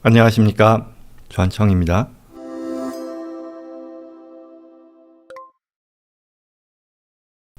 안녕하십니까, 조한청입니다.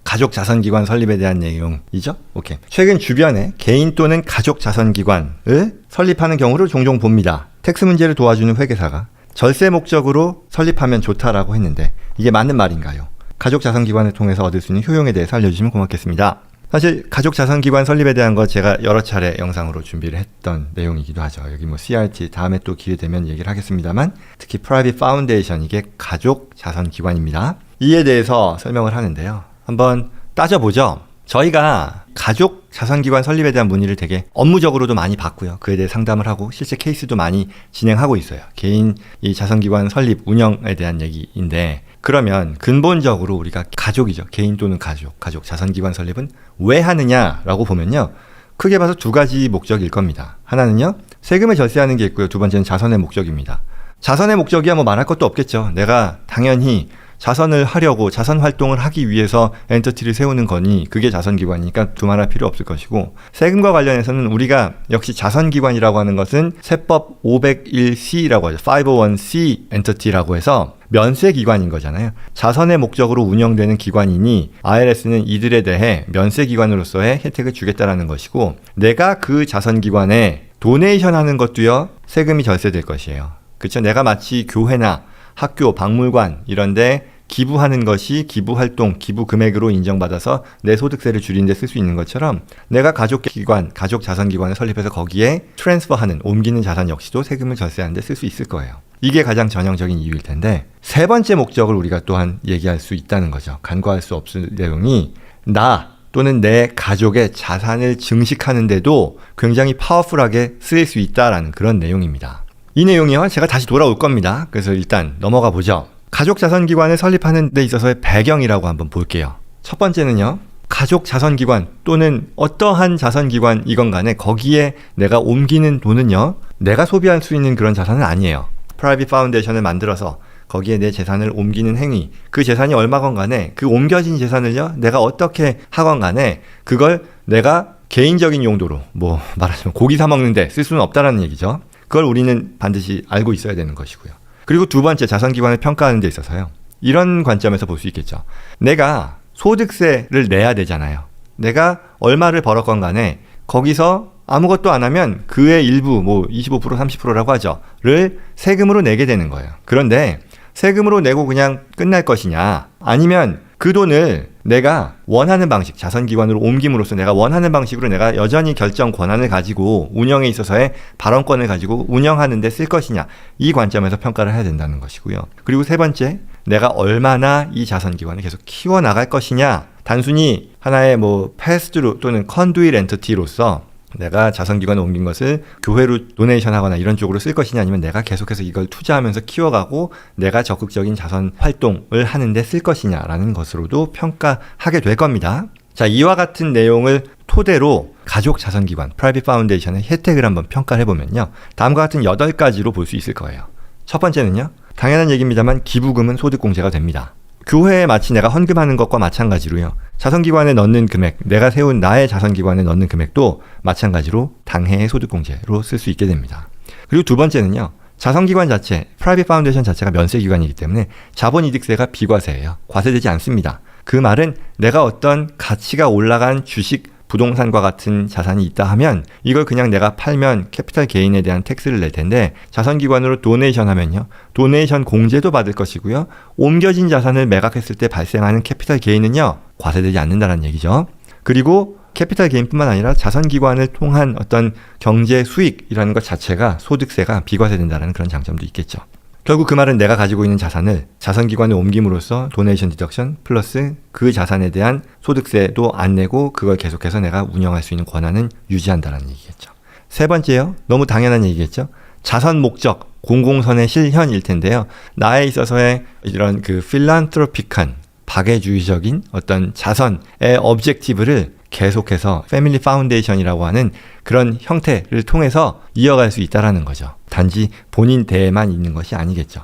가족자선기관 설립에 대한 내용이죠. 오케이. 최근 주변에 개인 또는 가족자선기관을 설립하는 경우를 종종 봅니다. 텍스 문제를 도와주는 회계사가 절세 목적으로 설립하면 좋다라고 했는데 이게 맞는 말인가요? 가족자선기관을 통해서 얻을 수 있는 효용에 대해서 알려주시면 고맙겠습니다. 사실 가족자선기관 설립에 대한 거 제가 여러 차례 영상으로 준비를 했던 내용이기도 하죠. 여기 CRT 다음에 또 기회 되면 얘기를 하겠습니다만, 특히 Private Foundation, 이게 가족자선기관입니다. 이에 대해서 설명을 하는데요. 한번 따져보죠. 저희가 가족자선기관 설립에 대한 문의를 되게 업무적으로도 많이 받고요. 그에 대해 상담을 하고 실제 케이스도 많이 진행하고 있어요. 개인 이 자선기관 설립 운영에 대한 얘기인데, 그러면 근본적으로 우리가 가족이죠. 개인 또는 가족 자선기관 설립은 왜 하느냐라고 보면요. 크게 봐서 두 가지 목적일 겁니다. 하나는요, 세금을 절세하는 게 있고요. 두 번째는 자선의 목적입니다. 자선의 목적이야 뭐 말할 것도 없겠죠. 내가 당연히 자선을 하려고, 자선 활동을 하기 위해서 엔터티를 세우는 거니 그게 자선기관이니까 두말할 필요 없을 것이고, 세금과 관련해서는 우리가 역시 자선기관이라고 하는 것은 세법 501C라고 하죠. 501C 엔터티라고 해서 면세기관인 거잖아요. 자선의 목적으로 운영되는 기관이니 IRS는 이들에 대해 면세기관으로서의 혜택을 주겠다라는 것이고, 내가 그 자선기관에 도네이션 하는 것도요, 세금이 절세될 것이에요. 그렇죠? 내가 마치 교회나 학교, 박물관 이런데 기부하는 것이 기부활동, 기부 금액으로 인정받아서 내 소득세를 줄이는 데 쓸 수 있는 것처럼, 내가 가족기관, 가족자선기관을 설립해서 거기에 트랜스퍼하는, 옮기는 자산 역시도 세금을 절세하는 데 쓸 수 있을 거예요. 이게 가장 전형적인 이유일 텐데, 세 번째 목적을 우리가 또한 얘기할 수 있다는 거죠. 간과할 수 없을 내용이, 나 또는 내 가족의 자산을 증식하는데도 굉장히 파워풀하게 쓰일 수 있다라는 그런 내용입니다. 이 내용이요, 제가 다시 돌아올 겁니다. 그래서 일단 넘어가 보죠. 가족자선기관을 설립하는 데 있어서의 배경이라고 한번 볼게요. 첫 번째는요, 가족자선기관 또는 어떠한 자선기관이건 간에 거기에 내가 옮기는 돈은요, 내가 소비할 수 있는 그런 자산은 아니에요. 프라이빗 파운데이션을 만들어서 거기에 내 재산을 옮기는 행위, 그 재산이 얼마건 간에 그 옮겨진 재산을요, 내가 어떻게 하건 간에 그걸 내가 개인적인 용도로, 뭐 말하자면 고기 사 먹는데 쓸 수는 없다라는 얘기죠. 그걸 우리는 반드시 알고 있어야 되는 것이고요. 그리고 두 번째, 자선기관을 평가하는 데 있어서요, 이런 관점에서 볼 수 있겠죠. 내가 소득세를 내야 되잖아요. 내가 얼마를 벌었건 간에 거기서 아무것도 안 하면 그의 일부, 뭐 25%, 30%라고 하죠. 를 세금으로 내게 되는 거예요. 그런데 세금으로 내고 그냥 끝날 것이냐, 아니면 그 돈을 내가 원하는 방식, 자선기관으로 옮김으로써 내가 원하는 방식으로 내가 여전히 결정 권한을 가지고 운영에 있어서의 발언권을 가지고 운영하는 데 쓸 것이냐, 이 관점에서 평가를 해야 된다는 것이고요. 그리고 세 번째, 내가 얼마나 이 자선기관을 계속 키워나갈 것이냐, 단순히 하나의 뭐 패스트루 또는 컨두잇 엔터티로서 내가 자선기관에 옮긴 것을 교회로 도네이션 하거나 이런 쪽으로 쓸 것이냐, 아니면 내가 계속해서 이걸 투자하면서 키워가고 내가 적극적인 자선 활동을 하는데 쓸 것이냐라는 것으로도 평가하게 될 겁니다. 자, 이와 같은 내용을 토대로 가족자선기관, 프라이빗 파운데이션의 혜택을 한번 평가를 해보면요, 다음과 같은 8가지로 볼 수 있을 거예요. 첫 번째는요, 당연한 얘기입니다만 기부금은 소득공제가 됩니다. 교회에 마치 내가 헌금하는 것과 마찬가지로요, 자선기관에 넣는 금액, 내가 세운 나의 자선기관에 넣는 금액도 마찬가지로 당해의 소득공제로 쓸 수 있게 됩니다. 그리고 두 번째는요, 자선기관 자체, 프라이빗 파운데이션 자체가 면세기관이기 때문에 자본이득세가 비과세예요. 과세되지 않습니다. 그 말은 내가 어떤 가치가 올라간 주식, 부동산과 같은 자산이 있다 하면 이걸 그냥 내가 팔면 캐피탈 게인에 대한 텍스를 낼 텐데, 자선기관으로 도네이션 하면요, 도네이션 공제도 받을 것이고요, 옮겨진 자산을 매각했을 때 발생하는 캐피탈 게인은요, 과세되지 않는다는 얘기죠. 그리고 캐피탈 게인뿐만 아니라 자선기관을 통한 어떤 경제 수익이라는 것 자체가, 소득세가 비과세된다는 그런 장점도 있겠죠. 결국 그 말은 내가 가지고 있는 자산을 자선기관에 옮김으로써 도네이션 디덕션 플러스 그 자산에 대한 소득세도 안 내고 그걸 계속해서 내가 운영할 수 있는 권한은 유지한다는 얘기겠죠. 세 번째요, 너무 당연한 얘기겠죠. 자선 목적, 공공선의 실현일 텐데요, 나에 있어서의 이런 그 필란트로픽한 박애주의적인 어떤 자선의 objective를 계속해서 패밀리 파운데이션이라고 하는 그런 형태를 통해서 이어갈 수 있다라는 거죠. 단지 본인 대에만 있는 것이 아니겠죠.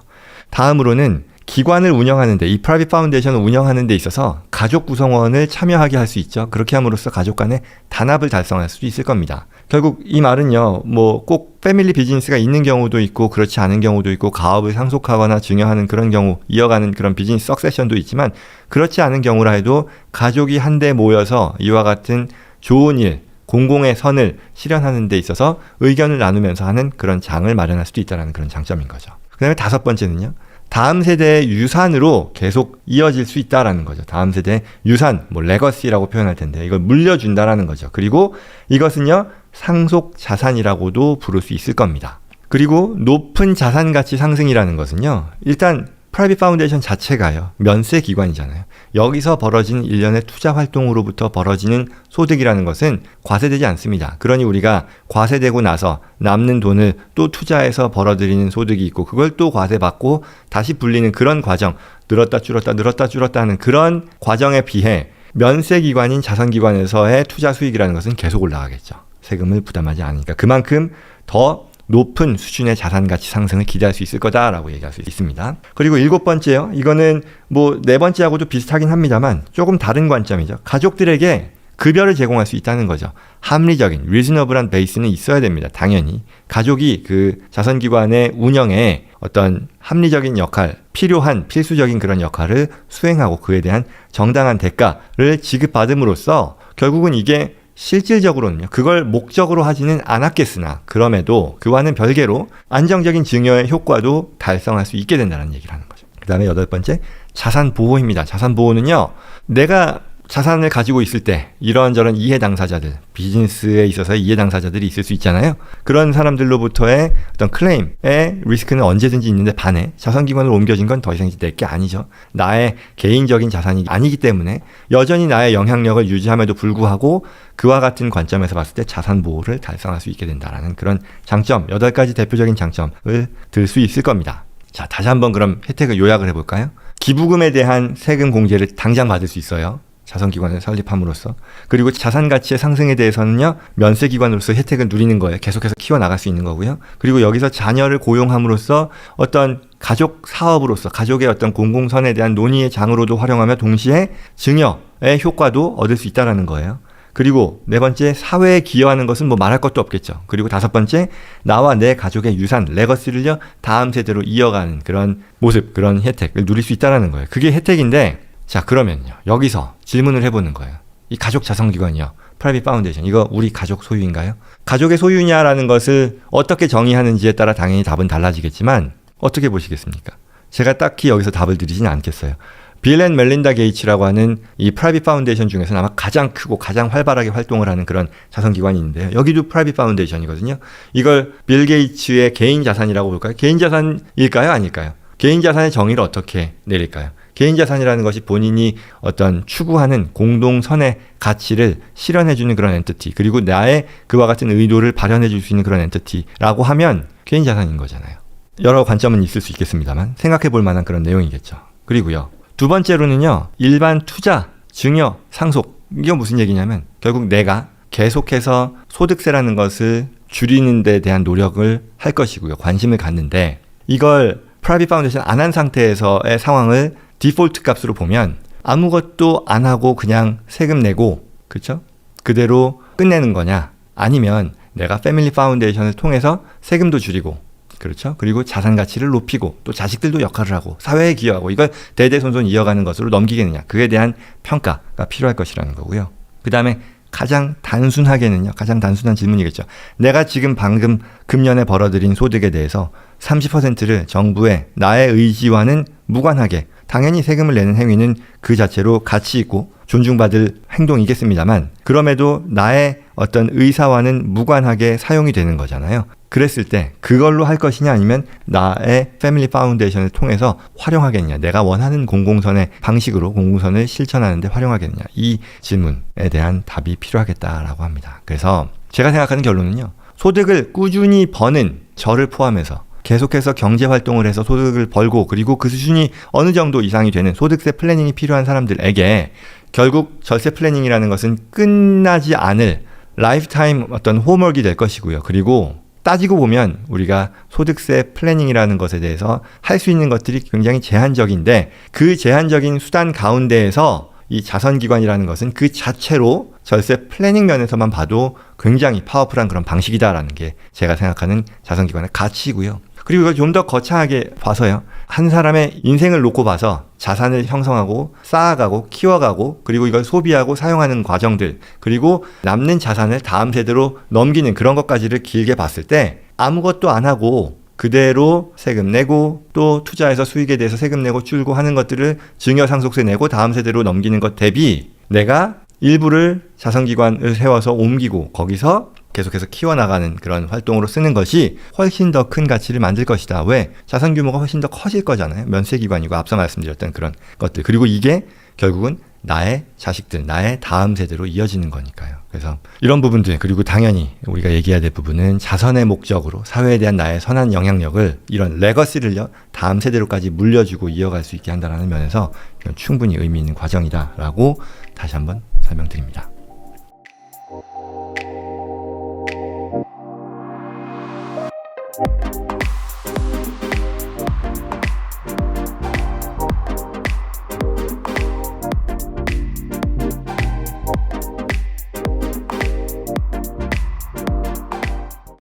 다음으로는 기관을 운영하는데, 이 프라이빗 파운데이션을 운영하는 데 있어서 가족 구성원을 참여하게 할 수 있죠. 그렇게 함으로써 가족 간의 단합을 달성할 수도 있을 겁니다. 결국 이 말은요, 뭐 꼭 패밀리 비즈니스가 있는 경우도 있고 그렇지 않은 경우도 있고 가업을 상속하거나 증여하는 그런 경우, 이어가는 그런 비즈니스 석세션도 있지만 그렇지 않은 경우라 해도 가족이 한데 모여서 이와 같은 좋은 일, 공공의 선을 실현하는 데 있어서 의견을 나누면서 하는 그런 장을 마련할 수도 있다는 그런 장점인 거죠. 그 다음에 5번째는요. 다음 세대의 유산으로 계속 이어질 수 있다라는 거죠. 다음 세대의 유산, 뭐 레거시라고 표현할 텐데 이걸 물려준다라는 거죠. 그리고 이것은요. 상속 자산이라고도 부를 수 있을 겁니다. 그리고 높은 자산 가치 상승이라는 것은요. 일단 프라이빗 파운데이션 자체가요. 면세 기관이잖아요. 여기서 벌어지는 일련의 투자 활동으로부터 벌어지는 소득이라는 것은 과세되지 않습니다. 그러니 우리가 과세되고 나서 남는 돈을 또 투자해서 벌어들이는 소득이 있고 그걸 또 과세받고 다시 불리는 그런 과정, 늘었다 줄었다 하는 그런 과정에 비해 면세 기관인 자선기관에서의 투자 수익이라는 것은 계속 올라가겠죠. 세금을 부담하지 않으니까 그만큼 더 높은 수준의 자산 가치 상승을 기대할 수 있을 거다라고 얘기할 수 있습니다. 그리고 7번째요. 이거는 뭐 4번째하고도 비슷하긴 합니다만 조금 다른 관점이죠. 가족들에게 급여를 제공할 수 있다는 거죠. 합리적인, 리즈너블한 베이스는 있어야 됩니다. 당연히. 가족이 그 자선기관의 운영에 어떤 합리적인 역할, 필요한 필수적인 그런 역할을 수행하고 그에 대한 정당한 대가를 지급받음으로써 결국은 이게 실질적으로는요. 그걸 목적으로 하지는 않았겠으나 그럼에도 그와는 별개로 안정적인 증여의 효과도 달성할 수 있게 된다는 얘기를 하는 거죠. 그 다음에 8번째, 자산 보호입니다. 자산 보호는요. 내가 자산을 가지고 있을 때 이런저런 이해 당사자들, 비즈니스에 있어서의 이해 당사자들이 있을 수 있잖아요. 그런 사람들로부터의 어떤 클레임의 리스크는 언제든지 있는데 반해 자선기관으로 옮겨진 건 더 이상 내 게 아니죠. 나의 개인적인 자산이 아니기 때문에 여전히 나의 영향력을 유지함에도 불구하고 그와 같은 관점에서 봤을 때 자산 보호를 달성할 수 있게 된다는 그런 장점, 8가지 대표적인 장점을 들 수 있을 겁니다. 자, 다시 한번 그럼 혜택을 요약을 해볼까요? 기부금에 대한 세금 공제를 당장 받을 수 있어요. 자선기관을 설립함으로써. 그리고 자산가치의 상승에 대해서는요. 면세기관으로서 혜택을 누리는 거예요. 계속해서 키워나갈 수 있는 거고요. 그리고 여기서 자녀를 고용함으로써 어떤 가족 사업으로서 가족의 어떤 공공선에 대한 논의의 장으로도 활용하며 동시에 증여의 효과도 얻을 수 있다는 거예요. 그리고 4번째, 사회에 기여하는 것은 뭐 말할 것도 없겠죠. 그리고 5번째, 나와 내 가족의 유산, 레거시를요. 다음 세대로 이어가는 그런 모습, 그런 혜택을 누릴 수 있다는 거예요. 그게 혜택인데 자, 그러면요. 여기서 질문을 해보는 거예요. 이 가족 자선기관이요. 프라이빗 파운데이션. 이거 우리 가족 소유인가요? 가족의 소유냐라는 것을 어떻게 정의하는지에 따라 당연히 답은 달라지겠지만 어떻게 보시겠습니까? 제가 딱히 여기서 답을 드리지는 않겠어요. 빌 앤 멜린다 게이츠라고 하는 이 프라이빗 파운데이션 중에서는 아마 가장 크고 가장 활발하게 활동을 하는 그런 자선기관이 있는데요. 여기도 프라이빗 파운데이션이거든요. 이걸 빌 게이츠의 개인 자산이라고 볼까요? 개인 자산일까요? 아닐까요? 개인 자산의 정의를 어떻게 내릴까요? 개인 자산이라는 것이 본인이 어떤 추구하는 공동선의 가치를 실현해주는 그런 엔티티, 그리고 나의 그와 같은 의도를 발현해줄 수 있는 그런 엔티티라고 하면 개인 자산인 거잖아요. 여러 관점은 있을 수 있겠습니다만 생각해볼 만한 그런 내용이겠죠. 그리고요. 2번째로는요. 일반 투자, 증여, 상속. 이게 무슨 얘기냐면 결국 내가 계속해서 소득세라는 것을 줄이는 데 대한 노력을 할 것이고요. 관심을 갖는데 이걸 프라이빗 파운데이션 안 한 상태에서의 상황을 디폴트 값으로 보면 아무것도 안 하고 그냥 세금 내고 그렇죠? 그대로 끝내는 거냐? 아니면 내가 패밀리 파운데이션을 통해서 세금도 줄이고 그렇죠? 그리고 자산 가치를 높이고 또 자식들도 역할을 하고 사회에 기여하고 이걸 대대손손 이어가는 것으로 넘기겠느냐? 그에 대한 평가가 필요할 것이라는 거고요. 그 다음에 가장 단순하게는요. 가장 단순한 질문이겠죠. 내가 지금 방금 금년에 벌어들인 소득에 대해서 30%를 정부의 나의 의지와는 무관하게 당연히 세금을 내는 행위는 그 자체로 가치 있고 존중받을 행동이겠습니다만 그럼에도 나의 어떤 의사와는 무관하게 사용이 되는 거잖아요. 그랬을 때 그걸로 할 것이냐 아니면 나의 패밀리 파운데이션을 통해서 활용하겠냐 내가 원하는 공공선의 방식으로 공공선을 실천하는 데 활용하겠냐 이 질문에 대한 답이 필요하겠다라고 합니다. 그래서 제가 생각하는 결론은요. 소득을 꾸준히 버는 저를 포함해서 계속해서 경제활동을 해서 소득을 벌고 그리고 그 수준이 어느 정도 이상이 되는 소득세 플래닝이 필요한 사람들에게 결국 절세 플래닝이라는 것은 끝나지 않을 라이프타임 어떤 홈워크이 될 것이고요. 그리고 따지고 보면 우리가 소득세 플래닝이라는 것에 대해서 할 수 있는 것들이 굉장히 제한적인데 그 제한적인 수단 가운데에서 이 자선기관이라는 것은 그 자체로 절세 플래닝 면에서만 봐도 굉장히 파워풀한 그런 방식이다라는 게 제가 생각하는 자선기관의 가치이고요. 그리고 이걸 좀 더 거창하게 봐서요. 한 사람의 인생을 놓고 봐서 자산을 형성하고 쌓아가고 키워가고 그리고 이걸 소비하고 사용하는 과정들 그리고 남는 자산을 다음 세대로 넘기는 그런 것까지를 길게 봤을 때 아무것도 안 하고 그대로 세금 내고 또 투자해서 수익에 대해서 세금 내고 줄고 하는 것들을 증여상속세 내고 다음 세대로 넘기는 것 대비 내가 일부를 자선기관을 세워서 옮기고 거기서 계속해서 키워나가는 그런 활동으로 쓰는 것이 훨씬 더 큰 가치를 만들 것이다. 왜? 자산 규모가 훨씬 더 커질 거잖아요. 면세기관이고 앞서 말씀드렸던 그런 것들. 그리고 이게 결국은 나의 자식들, 나의 다음 세대로 이어지는 거니까요. 그래서 이런 부분들 그리고 당연히 우리가 얘기해야 될 부분은 자선의 목적으로 사회에 대한 나의 선한 영향력을 이런 레거시를요. 다음 세대로까지 물려주고 이어갈 수 있게 한다는 면에서 충분히 의미 있는 과정이다라고 다시 한번 설명드립니다.